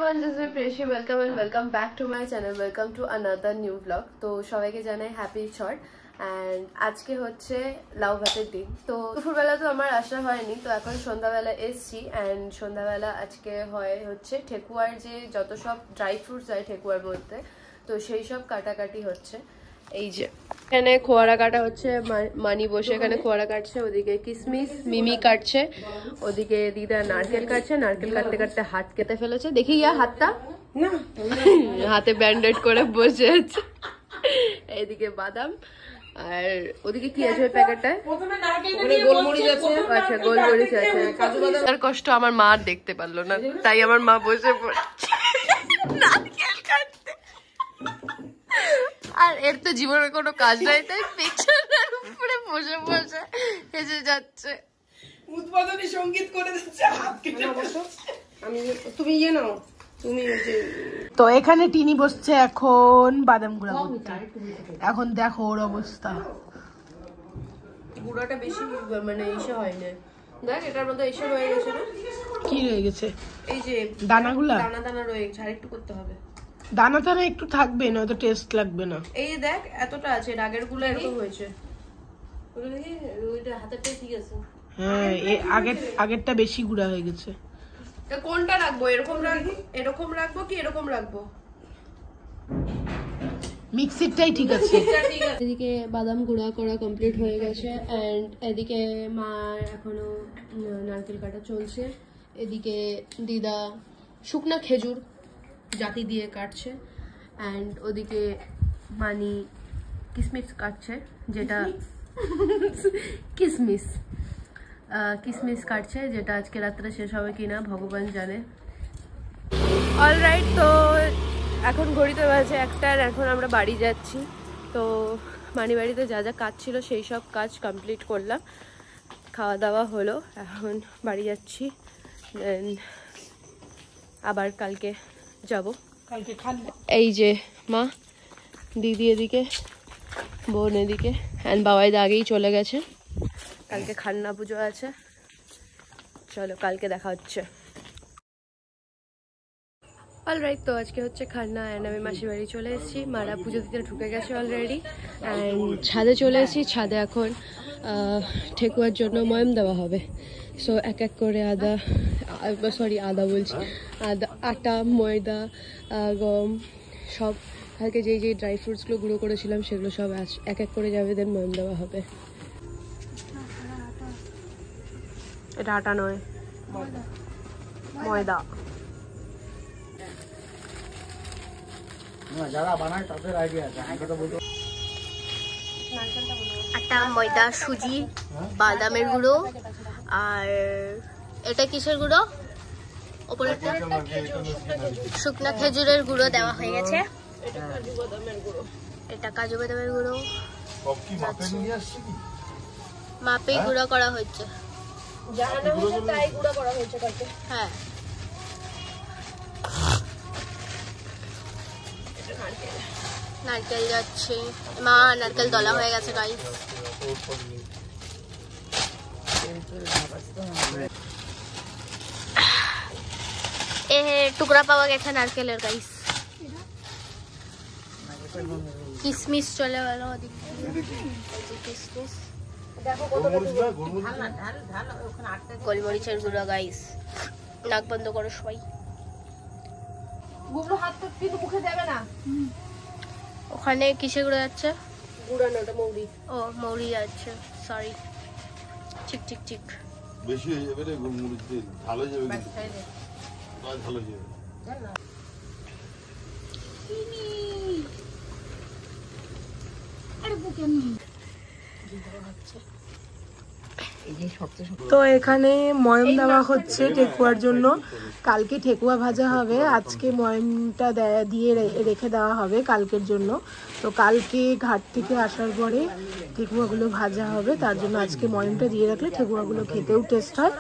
everyone, this is Preshi. Welcome and welcome back to my channel. Welcome to another new vlog. তো সবাইকে জানাই happy Chhath and আজকে হচ্ছে লাউ ভাতের দিন। তো দুপুরবেলা তো আমার আসা হয়নি, তো এখন সন্ধ্যাবেলা এসছি এন্ড সন্ধ্যাবেলা আজকে হচ্ছে ঠেকুয়ার যে যত সব ড্রাই ফ্রুটস হয় ঠেকুয়ার মধ্যে, তো সেই সব কাটাকাটি হচ্ছে। এই যে এখানে খোয়ারা কাটা হচ্ছে, মানি বসে এখানে খোয়ারা কাটছে, ওদিকে কিসমিস মিমি কাটছে, ওদিকে দিদা নারকেল কাটছে, নারকেল কাটতে কাটতে হাত কেটে ফেলেছে। দেখি ইয়া হাতটা না, হাতে ব্যান্ডেড করে বসে আছে। এইদিকে বাদাম আর ওদিকে কি আছে ওই প্যাকেটটায়? গোলমরিচ আছে। আচ্ছা গোলমরিচ আছে, কাজু বাদাম। তার কষ্ট আমার মা দেখতে পারলো না, তাই আমার মা বসে পড়ছে নারকেল কাটতে। আর এর তো জীবনে কোনো কাজ নাই, তাই পেছনের উপরে বসে বসে হেসে যাচ্ছে, উদ্বোধনী সঙ্গীত করে দিচ্ছে, হাত কেটে বসো। আমি তুমি ইয়ে নাও, তুমি তো এখানে টিনি বসছে এখন বাদাম গুঁড়া করতে। এখন দেখো ওর অবস্থা, গুঁড়াটা বেশি মানে এসে হয় না। দেখ এটার মধ্যে এসে রয়ে গেছে না? কি রয়ে গেছে? এই যে দানাগুলা, দানা দানা রয়ে গেছে, আর একটু করতে হবে। দানা দানা একটু থাকবে, নয়তো টেস্ট লাগবে না। এই দেখ এতটা আছে, আগের গুলো এরকম হয়েছে। ওইটা হাতেরটাই ঠিক আছে। হ্যাঁ আগেরটা বেশি গুঁড়া হয়ে গেছে। কোনটা রাখবো? এরকম রাখবো কি এরকম রাখবো? মিক্সিরটাই ঠিক আছে। এদিকে বাদাম গুঁড়া করা কমপ্লিট হয়ে গেছে এন্ড এদিকে মা এখনো নারকেল কাটা চলছে। এদিকে দিদা শুকনা খেজুর জাতি দিয়ে কাটছে এন্ড ওদিকে মানি কিসমিস কাটছে, যেটা কিসমিস কাটছে, যেটা আজকে রাত্রে শেষ হবে কিনা ভগবান জানে। অলরাইট, তো এখন ঘড়িতে বাজে 1টা, এখন আমরা বাড়ি যাচ্ছি। তো মানি বাড়িতে যা যা কাজ ছিল সেই সব কাজ কমপ্লিট করলাম, খাওয়া দাওয়া হলো, এখন বাড়ি যাচ্ছি। দেন আবার কালকে যাব। এই যে মা, দিদি এদিকে, বোন এদিকে অ্যান্ড বাবাই আগেই চলে গেছে, কালকে খান্না পুজো আছে। চলো কালকে দেখা হচ্ছে। অলরাইট, তো আজকে হচ্ছে খান্না অ্যান্ড আমি মাসির বাড়ি চলে এসেছি। মারা পুজো দিতে ঢুকে গেছে অলরেডি অ্যান্ড ছাদে চলে এসেছি। ছাদে এখন ঠেকুয়ার জন্য ময়ম দেওয়া হবে। সো এক এক করে আদা বলছি, আটা, ময়দা, গম সব কালকে যেই ড্রাই ফ্রুটসগুলো গুঁড়ো করেছিলাম সেগুলো সব এক এক করে যাবে, দেন ময়ম দেওয়া হবে। এটা আটা নয়, ময়দা। আটা, ময়দা, সুজি, বাদামের গুঁড়ো, আর এটা কিসের গুঁড়ো? ওপরেরটা শুকনা খেজুরের গুঁড়ো দেওয়া হয়ে গেছে। এটা কাজু বাদামের গুঁড়ো, মাপেই গুঁড়ো করা হচ্ছে। হ্যাঁ, নারকেল যাচ্ছে, মা নারকেল দলা হয়ে গেছে গাইস। টুকরা পাওয়া গেছে নারকেলের গাইস। কিসমিস চলে গেল, গোলমরিচের গুঁড়ো গাইস। নাক বন্ধ করো সবাই। মুখে দেবে না। ওখানে কিসে গুঁড়ো যাচ্ছে? গুঁড়া না, ওটা মৌরি। ও মৌরি যাচ্ছে, সরি। ঠিক ঠিক ঠিক, বেশি হয়ে যাবে রে গোলমরিচ তেল, ভালো যাবে কিন্তু ভালো যাবে। তো এখানে ময়ম দেওয়া হচ্ছে ঠেকুয়ার জন্য। কালকে ঠেকুয়া ভাজা হবে, আজকে ময়মটা দিয়ে রেখে দেওয়া হবে কালকের জন্য। তো কালকে ঘাট থেকে আসার পরে ঠেকুয়াগুলো ভাজা হবে, তার জন্য আজকে ময়মটা দিয়ে রাখলে ঠেকুয়াগুলো খেতেও টেস্ট হয়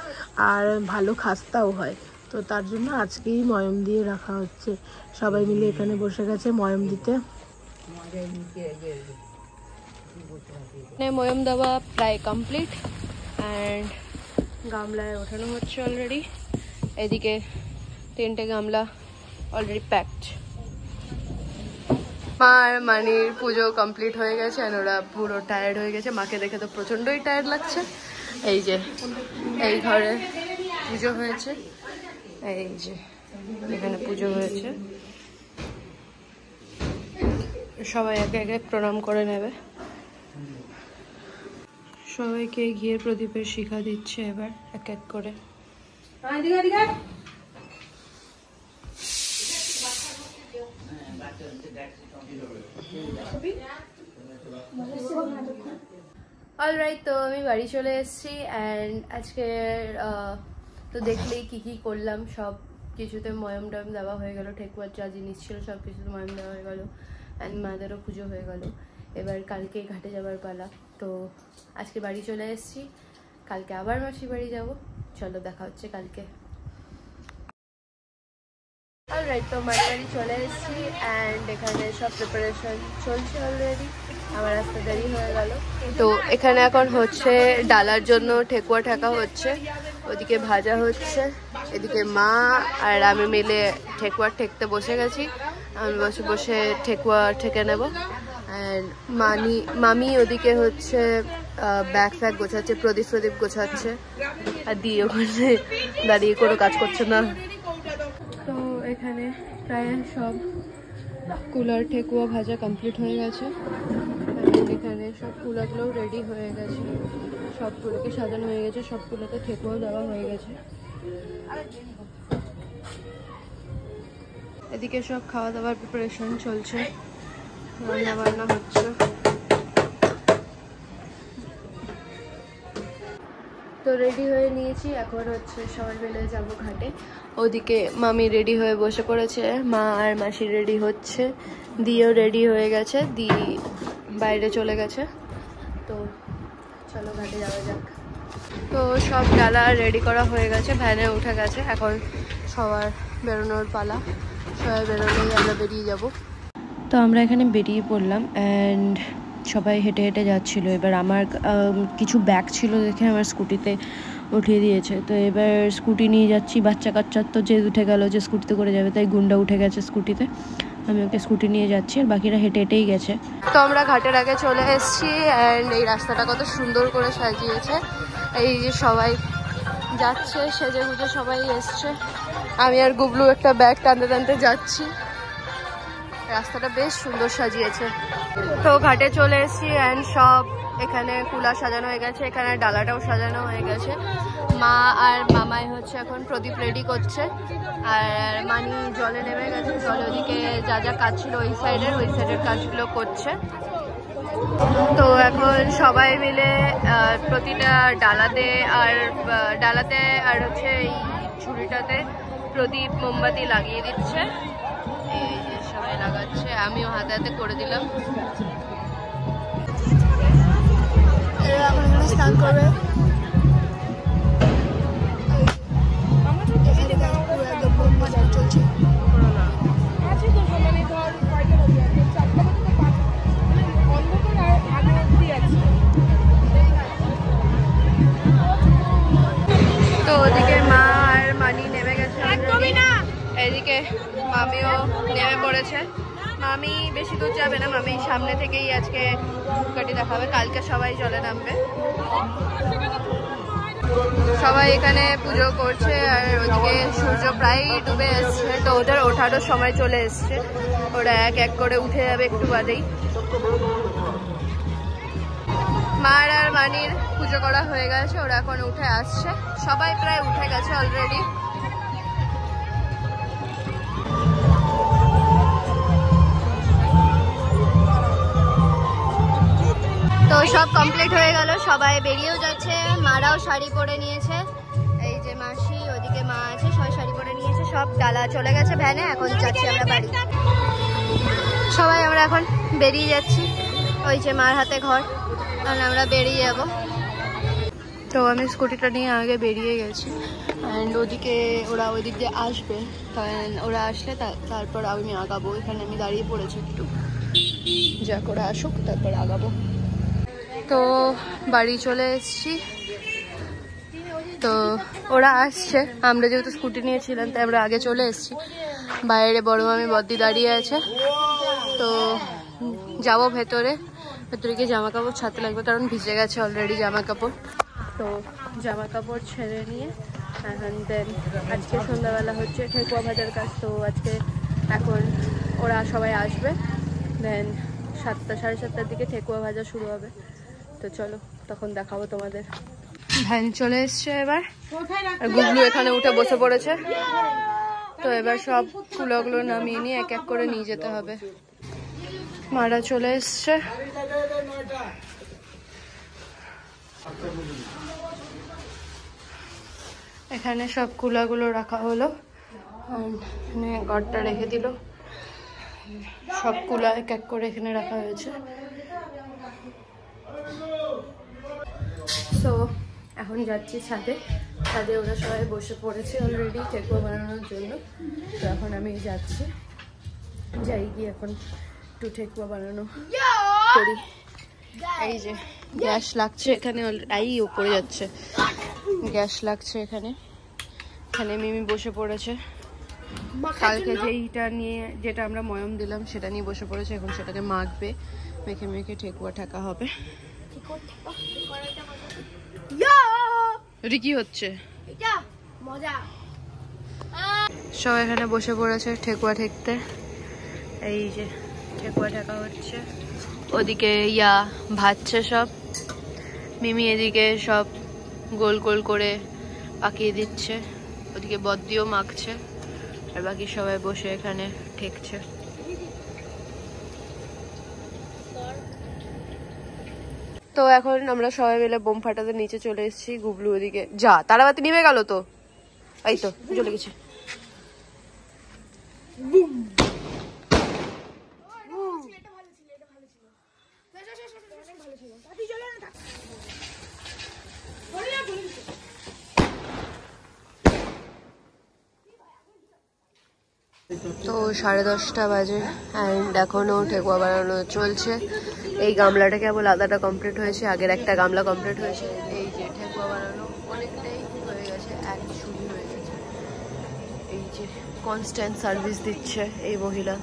আর ভালো খাস্তাও হয়। তো তার জন্য আজকেই ময়ম দিয়ে রাখা হচ্ছে। সবাই মিলে এখানে বসে গেছে ময়ম দিতে। ময়ম দেওয়া প্রায় কমপ্লিট অ্যান্ড গামলায় ওঠানো হচ্ছে অলরেডি। এদিকে 3টে গামলা অলরেডি প্যাকড। মার মানির পুজো কমপ্লিট হয়ে গেছে, আর ওরা পুরো টায়ার্ড হয়ে গেছে। মাকে দেখে তো প্রচন্ডই টায়ার্ড লাগছে। এই যে এই ঘরে পুজো হয়েছে, এই যে এখানে পুজো হয়েছে। সবাই একে একে প্রণাম করে নেবে। সবাইকে ঘিয়ের প্রদীপের শিখা দিচ্ছে এবার এক এক করে। অলরাইট, তো আমি বাড়ি চলে এসেছি অ্যান্ড আজকে তো দেখলেই কি করলাম, সব কিছুতে ময়ম টয়ম দেওয়া হয়ে গেল। ঠেকুয়ার যা জিনিস ছিল সব কিছুতে ময়ম দেওয়া হয়ে গেল অ্যান্ড মাদেরও পুজো হয়ে গেল। এবার কালকে ঘাটে যাবার পালা। তো আজকে বাড়ি চলে এসেছি, কালকে আবার মাসি বাড়ি যাব। চলো দেখা হচ্ছে কালকে। অলরাইট, তো মায়ের বাড়ি চলে এসেছি অ্যান্ড এখানে সব প্রিপারেশন চলছে অলরেডি। আমার আসতে দেরি হয়ে গেল। তো এখানে এখন হচ্ছে ডালার জন্য ঠেকুয়া ঠেকা হচ্ছে, ওদিকে ভাজা হচ্ছে, এদিকে মা আর আমি মিলে ঠেকুয়া ঠেকতে বসে গেছি। আমি বসে বসে ঠেকুয়া ঠেকে নেব অ্যান্ড মামি ওদিকে হচ্ছে ব্যাগ ফ্যাগ গোছাচ্ছে, প্রদীপ গোছাচ্ছে। আর দিয়ে ওখানে দাঁড়িয়ে কোনো কাজ করছে না। তো এখানে প্রায় সব কুলার ঠেকুয়া ভাজা কমপ্লিট হয়ে গেছে। এখানে সব কুলাগুলোও রেডি হয়ে গেছে, সবগুলোকে সাজানো হয়ে গেছে, সবগুলোতে ঠেকুয়াও দেওয়া হয়ে গেছে। এদিকে সব খাওয়া দাওয়ার প্রিপারেশন চলছে, রান্না বান্না হচ্ছে। তো রেডি হয়ে নিয়েছি, এখন হচ্ছে সবাই মিলে যাবো ঘাটে। ওদিকে মামি রেডি হয়ে বসে পড়েছে, মা আর মাসি রেডি হচ্ছে, দিয়েও রেডি হয়ে গেছে, দি বাইরে চলে গেছে। তো চলো ঘাটে যাওয়া যাক। তো সব ডালা রেডি করা হয়ে গেছে, ভ্যানে উঠে গেছে, এখন সবার বেরোনোর পালা। সবাই বেরোলেই আমরা বেরিয়ে যাব। তো আমরা এখানে বেরিয়ে পড়লাম অ্যান্ড সবাই হেঁটে হেঁটে যাচ্ছিল। এবার আমার কিছু ব্যাগ ছিল দেখে আমার স্কুটিতে উঠিয়ে দিয়েছে। তো এবার স্কুটি নিয়ে যাচ্ছি, বাচ্চা কাচ্চার তো জেদ উঠে গেল যে স্কুটিতে করে যাবে, তাই গুন্ডা উঠে গেছে স্কুটিতে। আমি ওকে স্কুটি নিয়ে যাচ্ছি আর বাকিরা হেঁটে হেঁটেই গেছে। তো আমরা ঘাটের আগে চলে এসেছি অ্যান্ড এই রাস্তাটা কত সুন্দর করে সাজিয়েছে। এই যে সবাই যাচ্ছে, সেজে গুজে সবাই এসছে। আমি আর গুবলু একটা ব্যাগ টানতে টানতে যাচ্ছি। রাস্তাটা বেশ সুন্দর সাজিয়েছে। তো ঘাটে চলে এসেছি অ্যান্ড সব এখানে কুলা সাজানো হয়ে গেছে, এখানে ডালাটাও সাজানো হয়ে গেছে। মা আর মামাই হচ্ছে এখন প্রদীপ রেডি করছে আর মানি জলে নেমে গেছে। জলে ওদিকে যা যা কাজ ছিল ওই সাইডের কাজগুলো করছে। তো এখন সবাই মিলে প্রতিটা ডালাতে আর হচ্ছে এই ঝুড়িটাতে প্রদীপ মোমবাতি লাগিয়ে দিচ্ছে। এই যে সবাই লাগাচ্ছে, আমিও হাতে হাতে করে দিলাম। এখন এখানে স্নান করবে। তো ওদিকে মা আর মানি নেমে গেছে, এদিকে মামিও নেমে পড়েছে। মামি বেশি দূর যাবে না, মামি সামনে থেকেই আজকে কাটি দেখাবে, কালকে সবাই জলে নামবে। সবাই এখানে পুজো করছে আর ওদিকে সূর্য প্রায় ডুবে এসছে। তো ওদের ওঠারও সময় চলে এসছে, ওরা এক এক করে উঠে যাবে একটু বাদেই। মার আর মানির পুজো করা হয়ে গেছে, ওরা এখন উঠে আসছে। সবাই প্রায় উঠে গেছে অলরেডি। তো সব কমপ্লিট হয়ে গেল, সবাই বেরিয়েও যাচ্ছে। মারাও শাড়ি পরে নিয়েছে, এই যে মাসি ওদিকে মা আছে, সবাই শাড়ি পরে নিয়েছে। সব ডালা চলে গেছে ভ্যানে, এখন যাচ্ছি আমরা বাড়ি। সবাই আমরা এখন বেরিয়ে যাচ্ছি, ওই যে মার হাতে ঘর, কারণ আমরা বেরিয়ে যাব। তো আমি স্কুটিটা নিয়ে আগে বেরিয়ে গেছি অ্যান্ড ওদিকে ওরা ওই দিক দিয়ে আসবে, কারণ ওরা আসলে তারপর আমি আগাবো। এখানে আমি দাঁড়িয়ে পড়েছি একটু, যা করে আসুক তারপর আগাবো। তো বাড়ি চলে এসেছি। তো ওরা আসছে, আমরা যেহেতু স্কুটি নিয়েছিলাম তাই আমরা আগে চলে এসেছি বাইরে বড় মামি বদ্দি দাঁড়িয়ে আছে। তো যাবো ভেতরে গিয়ে জামা কাপড় ছাড়তে লাগবে, কারণ ভিজে গেছে অলরেডি জামা কাপড়। তো জামা কাপড় ছেড়ে নিয়ে দেন আজকে সন্ধ্যাবেলা হচ্ছে ঠেকুয়া ভাজার কাজ। তো আজকে এখন ওরা সবাই আসবে, দেন 7টা সাড়ে 7টার দিকে ঠেকুয়া ভাজা শুরু হবে। তো চলো তখন দেখাবো তোমাদের। ভ্যান চলে এসছে এবার, আর গুগলু এখানে উঠে বসে পড়েছে। তো এবার সব কুলোগুলো নামিয়ে নিয়ে এক এক করে নিয়ে যেতে হবে। মারা চলে এসছে। এখানে সব কুলাগুলো রাখা হলো, এখানে ঘরটা রেখে দিল। সব কুলা এক এক করে এখানে রাখা হয়েছে। তো এখন যাচ্ছি ছাদে। ছাদে ওরা সবাই বসে পড়েছে অলরেডি ঠেকুয়া বানানোর জন্য। তো এখন আমি যাচ্ছি, যাই গিয়ে এখন একটু ঠেকুয়া বানানো করি। এই যে গ্যাস লাগছে এখানে, এই উপরে যাচ্ছে গ্যাস লাগছে এখানে। এখানে মিমি বসে পড়েছে, কালকে যেইটা নিয়ে যেটা আমরা ময়ম দিলাম সেটা নিয়ে বসে পড়েছে। এখন সেটাকে মাখবে, মেখে মেখে ঠেকুয়া ঠাকা হবে। কি হচ্ছে সব এখানে বসে পড়েছে ঠেকুয়া ঠেকতে। এই যে ঠেকুয়া ঠাকা হচ্ছে, ওদিকে ইয়া ভাজছে সব, মিমি এদিকে সব গোল গোল করে পাকিয়ে দিচ্ছে, ওদিকে বদ্দিও মাখছে, আর বাকি সবাই বসে এখানে ঠেকছে। তো এখন আমরা সবাই মিলে বোম ফাটাতে নিচে চলে এসেছি। গুবলু ওদিকে যা তারাবাতি নিভে গেল, তো এই তো চলে গেছে। তো 10:30 বাজে, অ্যান্ড এখনো ঠেকুয়া বানানো চলছে। এই গামলাটা কেবল আদাটা কমপ্লিট হয়েছে, আগের একটা গামলা কমপ্লিট হয়েছে। এই যে ঠেকুয়া বানানো অনেকটাই হয়ে গেছে, এক শুরু হয়ে গেছে। এই যে কনস্ট্যান্ট সার্ভিস দিচ্ছে এই মহিলা,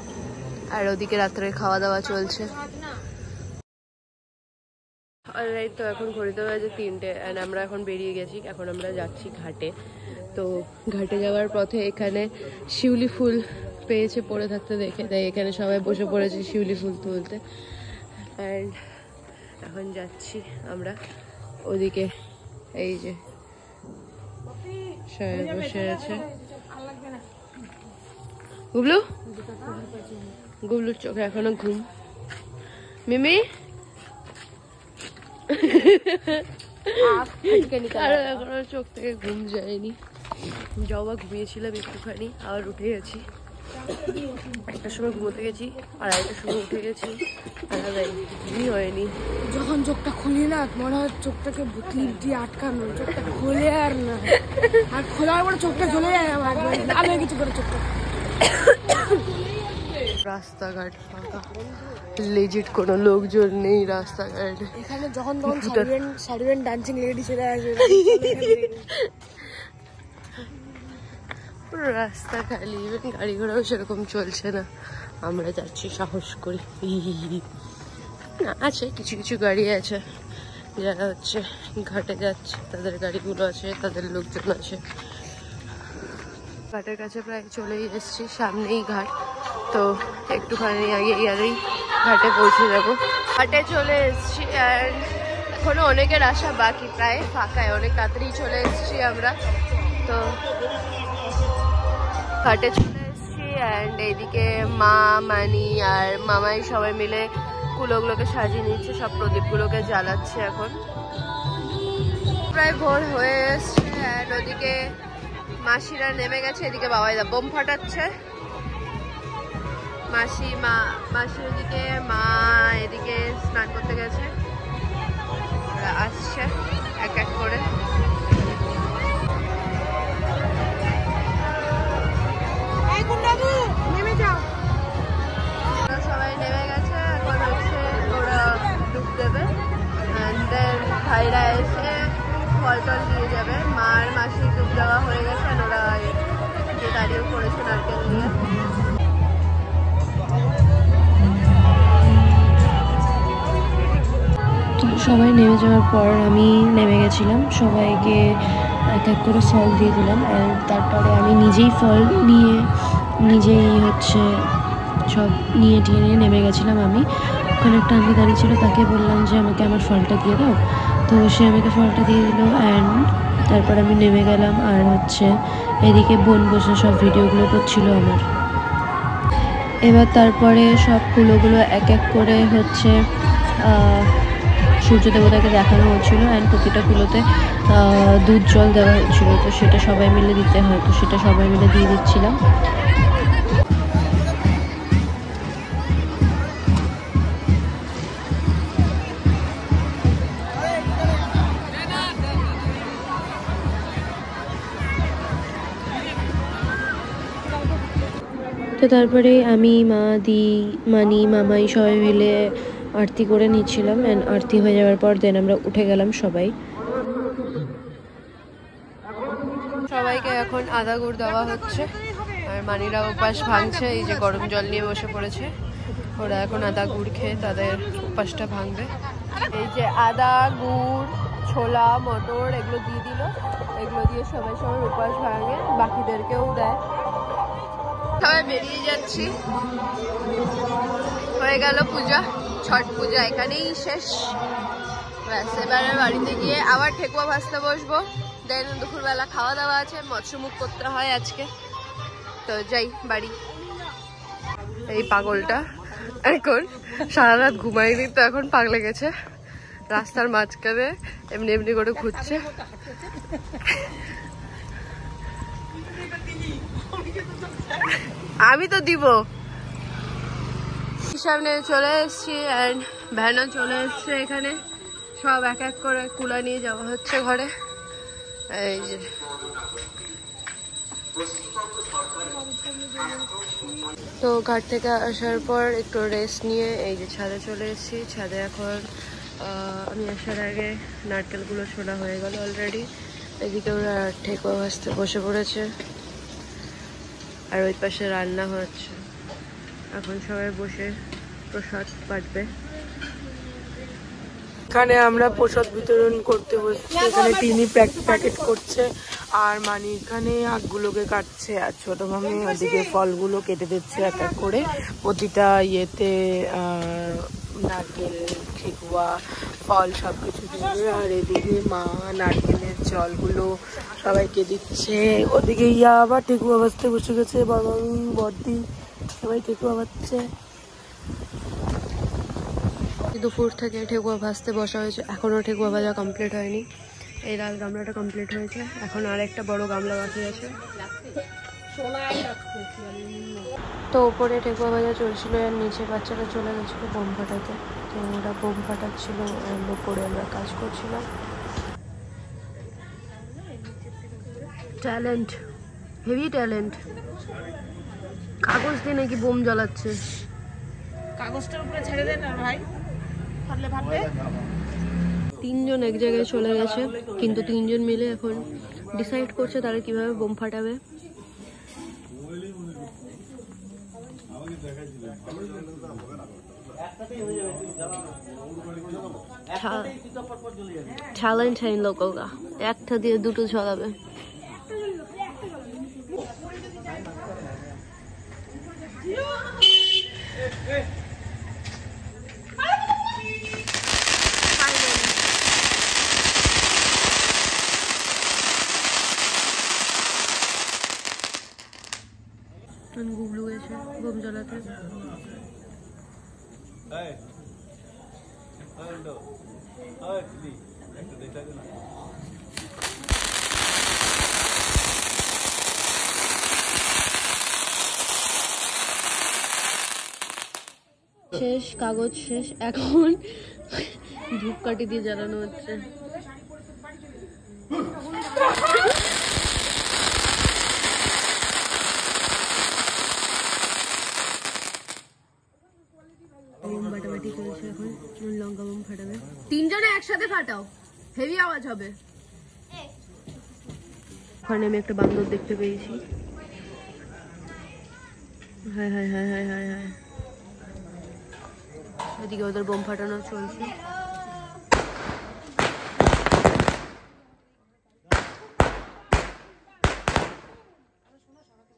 আর ওদিকে রাত্রে খাওয়া দাওয়া চলছে। অলরাইট, তো এখন ঘড়িতে বাজে 3টে, অ্যান্ড আমরা এখন বেরিয়ে গেছি। এখন আমরা যাচ্ছি ঘাটে। তো ঘাটে যাওয়ার পথে এখানে শিউলি ফুল পেয়েছে পড়ে থাকতে দেখে, তাই এখানে সবাই বসে পড়েছে শিউলি ফুল তুলতে। অ্যান্ড এখন যাচ্ছি আমরা ওদিকে। এই যে সবাই বসে আছে। গুবলু গুবলুর চোখে এখনো ঘুম। মিমি আরো এখনো চোখ থেকে ঘুম যায়নি। জবা ঘুমিয়েছিলাম একটুখানি, আবার উঠে গেছি। 1টার সময় ঘুমোতে গেছি, 2:30টার সময় উঠে গেছি, ঘুমই হয়নি। যখন চোখটা খুলি না মনে হয় চোখটাকে ক্লিপ দিয়ে আটকানো, চোখটা খোলে আর না, আর খোলার পরে চোখটা জ্বলে যায় আমার, আমি কিছু করে চোখটা। রাস্তাঘাট ফাঁকা, লেজিট কোনো লোকজন নেই রাস্তাঘাট। এখানে যখন তখন সার্ভেন্ট ডান্সিং লেডি চলে আসে, পুরো রাস্তা খালি, গাড়ি ঘোড়াও সেরকম চলছে না। আমরা যাচ্ছি সাহস করি। না আছে কিছু কিছু গাড়ি আছে, যারা হচ্ছে ঘাটে যাচ্ছে তাদের গাড়িগুলো আছে, তাদের লোকজন আছে। ঘাটের কাছে প্রায় চলেই এসেছি, সামনেই ঘাট। তো একটুখানি আগে ইয়ারেই ঘাটে পৌঁছে যাবো। ঘাটে চলে এসেছি, আর এখনো অনেকের আসা বাকি, প্রায় ফাঁকায়, অনেক তাড়াতাড়ি চলে এসেছি আমরা। তো ঘাটে চলে এসেছি, অ্যান্ড এইদিকে মা, মানি আর মামাই সবাই মিলে কুলোগুলোকে সাজিয়ে নিচ্ছে, সব প্রদীপগুলোকে জ্বালাচ্ছে। এখন প্রায় ভোর হয়ে এসছে, অ্যান্ড ওদিকে মাসিরা নেমে গেছে, এদিকে বাবাই বোম ফাটাচ্ছে। মাসি ওদিকে, মা এদিকে স্নান করতে গেছে, ওরা আসছে এক এক করে। সবাই নেমে গেছে, এখন হচ্ছে ওরা ডুব দেবে, ভাইরা এসে ফল টল দিয়ে যাবে। মার মাসি ডুব দেওয়া হয়ে গেছে, ওরা যে দাঁড়িয়েও পড়েছে নারকেল নিয়ে। সবাই নেমে যাওয়ার পর আমি নেমে গেছিলাম, সবাইকে এক এক করে ফল দিয়ে দিলাম। আর তারপরে আমি নিজেই ফল নিয়ে নিজেই হচ্ছে সব নিয়ে নেমে গেছিলাম। আমি ওখানে একটা আন্টি দাঁড়িয়ে ছিল, তাকে বললাম যে আমাকে আমার ফলটা দিয়ে দাও, তো সে আমাকে ফলটা দিয়ে দিল। অ্যান্ড তারপর আমি নেমে গেলাম। আর হচ্ছে এদিকে বোন বসে সব ভিডিওগুলো করছিল আমার। এবার তারপরে সব কুলোগুলো এক এক করে হচ্ছে সূর্য দেবতাকে দেখানো হচ্ছিলো। অ্যান্ড প্রতিটা কুলোতে দুধ জল দেওয়া হচ্ছিলো, তো সেটা সবাই মিলে দিতে হয়, তো সেটা সবাই মিলে দিয়ে দিচ্ছিলাম। তো তারপরে আমি মা মানি মামাই সবাই মিলে আরতি করে নিচ্ছিলাম। অ্যান্ড আরতি হয়ে যাওয়ার পর দেন আমরা উঠে গেলাম সবাই। সবাইকে এখন আদা গুড় দেওয়া হচ্ছে, আর মানিরা উপাস ভাঙছে। এই যে গরম জল নিয়ে বসে পড়েছে, ওরা এখন আদা গুড় খেয়ে তাদের উপাসটা ভাঙবে। এই যে আদা গুড় ছোলা মটর এগুলো দিয়ে দিল, এগুলো দিয়ে সবাই সবার উপাস ভাঙে, বাকিদেরকেও দেয়। সবাই বেরিয়ে যাচ্ছি, হয়ে গেল পূজা, ছট পূজা এখানেই শেষ। ব্যাস এবারে বাড়িতে গিয়ে আবার ঠেকুয়া ভাজতে বসবো। দেন দুপুরবেলা খাওয়া দাওয়া আছে, মৎস্যমুখ করতে হয় আজকে, তো যাই বাড়ি। এই পাগলটা এখন সারা রাত ঘুমায়নি, তো এখন পাগলে গেছে, রাস্তার মাঝখানে এমনি এমনি করে ঘুরছে। আমি তো দিব। সামনে চলে এসছি অ্যান্ড ভ্যানও চলে এসছে এখানে, সব এক এক করে কুলা নিয়ে যাওয়া হচ্ছে ঘরে। এই যে তো ঘাট থেকে আসার পর একটু রেস্ট নিয়ে এই যে ছাদে চলে এসেছি। ছাদে এখন আমি আসার আগে নারকেলগুলো ছোলা হয়ে গেল অলরেডি। এদিকে ওরা ঠেকুয়া ভাজতে বসে পড়েছে, আর ওই পাশে রান্না হচ্ছে। এখন সবাই বসে প্রসাদ বাটবে। এখানে আমরা প্রসাদ বিতরণ করতে বসছি। এখানে তিনি প্যাকেট করছে, আর মানি এখানে আখগুলোকে কাটছে, আর ছোট মামি ওদিকে ফলগুলো কেটে দিচ্ছে এক এক করে। প্রতিটা ইয়েতে নারকেল ঠেকুয়া ফল সবকিছু দেবে। আর এদিকে মা নারকেলের জলগুলো সবাইকে দিচ্ছে। ওদিকে ইয়া আবার ঠেকুয়া ভাজতে বসে গেছে, বাবা বর্দি সবাই ঠেকুয়া ভাজছে। দুপুর থেকে ঠেকুয়া ভাজতে বসা হয়েছে, এখনও ঠেকুয়া ভাজা কমপ্লিট হয়নি। এই লাল গামলাটা কমপ্লিট হয়েছে, এখন আর একটা বড় গামলা বাকি আছে। তো উপরে ঠেকুয়া ভাজা চলছিল, আর নিচে বাচ্চারা চলে গেছিল বোম ফাটাতে, তো ওরা বোম ফাটাচ্ছিল, উপরে আমরা কাজ করছিলাম। Talent, heavy talent. কাগজ দিয়ে নাকি বোম জ্বালাচ্ছে। কাগজটার উপরে ছেড়ে দেন না ভাই, ফাটলে ফাটবে। তিনজন এক জায়গায় চলে গেছে, কিন্তু তিনজন মিলে এখন ডিসাইড করছে তারা কিভাবে বোম ফাটাবে। ট্যালেন্ট হ্যাঁ লোকরা, একটা দিয়ে দুটো ঝলাবে। গুবলু গেছে বোম জ্বালাতে। শেষ, কাগজ শেষ, এখন ধূপকাঠি দিয়ে জ্বালানো হচ্ছে। বাটাবাটি চলছে, এখন লঙ্কা বোম ফাটাবে। তিনজনে একসাথে ফাটাও, হেভি আওয়াজ হবে। ওখানে আমি একটা বান্দর দেখতে পেয়েছি। হায় হায় হায় হায় হায় হায়। এদিকে ওদের বোম ফাটানো চলছে।